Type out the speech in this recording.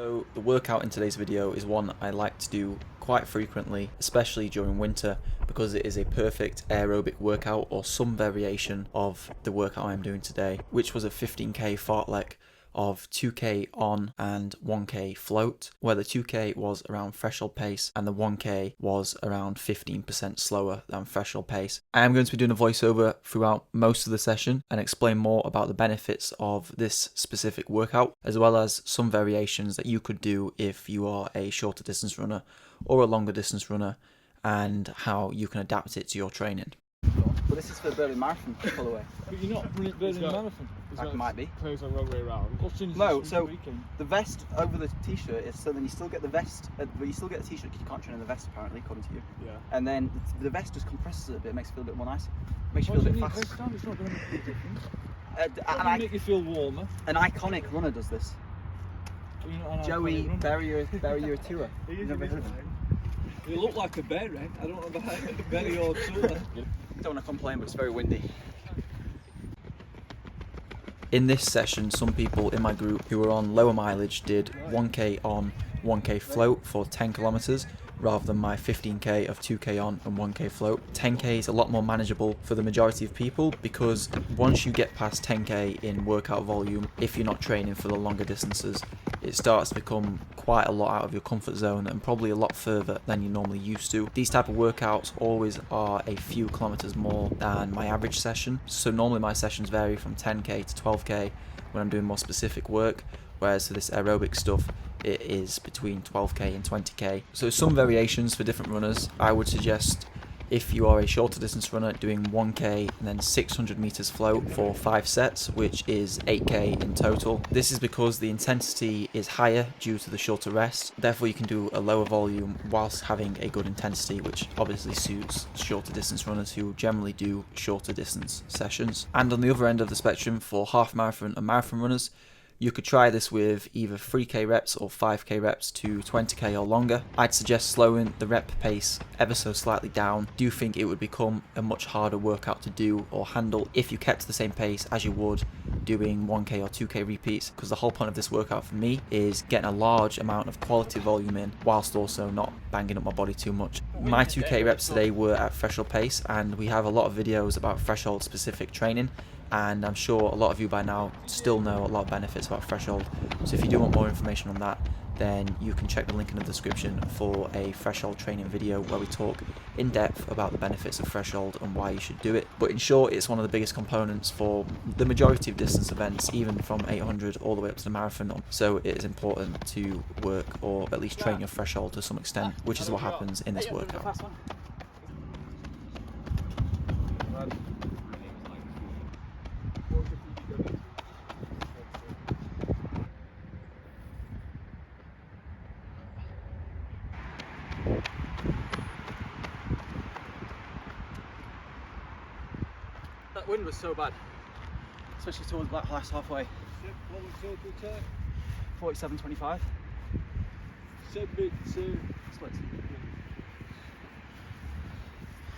So the workout in today's video is one I like to do quite frequently, especially during winter, because it is a perfect aerobic workout or some variation of the workout I'm doing today, which was a 15k fartlek of 2k on and 1k float, where the 2k was around threshold pace and the 1k was around 15% slower than threshold pace. I am going to be doing a voiceover throughout most of the session and explain more about the benefits of this specific workout, as well as some variations that you could do if you are a shorter distance runner or a longer distance runner, and how you can adapt it to your training. But this is for the Berlin Marathon, by the way. But you're not running Berlin Marathon. That might be. Clothes on the wrong way around. No, so the vest over the t-shirt is so then you still get the vest, but you still get the t-shirt because you can't train in the vest apparently, according to you. Yeah. And then the vest just compresses it a bit, makes it feel a bit more nice. Makes you feel a bit faster. It's not going to make a big difference. It's going make you feel warmer. An iconic runner does this. Joey Berrier-Tour. You've never heard of him? You look like a bear, right? I don't know about berry or tour. Don't want to complain, but it's very windy. In this session, some people in my group who were on lower mileage did 1k on, 1k float for 10 kilometers rather than my 15k of 2k on and 1k float. 10k is a lot more manageable for the majority of people, because once you get past 10k in workout volume, if you're not training for the longer distances, it starts to become quite a lot out of your comfort zone and probably a lot further than you're normally used to. These type of workouts always are a few kilometers more than my average session, so normally my sessions vary from 10k to 12k when I'm doing more specific work, whereas for this aerobic stuff it is between 12k and 20k. So some variations for different runners. I would suggest, if you are a shorter distance runner, doing 1k and then 600 meters float for 5 sets, which is 8k in total. This is because the intensity is higher due to the shorter rest, therefore you can do a lower volume whilst having a good intensity, which obviously suits shorter distance runners who generally do shorter distance sessions. And on the other end of the spectrum, for half marathon and marathon runners, you could try this with either 3k reps or 5k reps to 20k or longer. I'd suggest slowing the rep pace ever so slightly down. I do think it would become a much harder workout to do or handle if you kept the same pace as you would doing 1k or 2k repeats, because the whole point of this workout for me is getting a large amount of quality volume in whilst also not banging up my body too much. My 2k reps today were at threshold pace, and we have a lot of videos about threshold specific training, and I'm sure a lot of you by now still know a lot of benefits about threshold. So if you do want more information on that, then you can check the link in the description for a threshold training video where we talk in depth about the benefits of threshold and why you should do it. But in short, it's one of the biggest components for the majority of distance events, even from 800 all the way up to the marathon. So it is important to work, or at least train your threshold to some extent, which is what happens in this workout. That wind was so bad, especially towards that last halfway. What was total time? 47.25. Submit to split.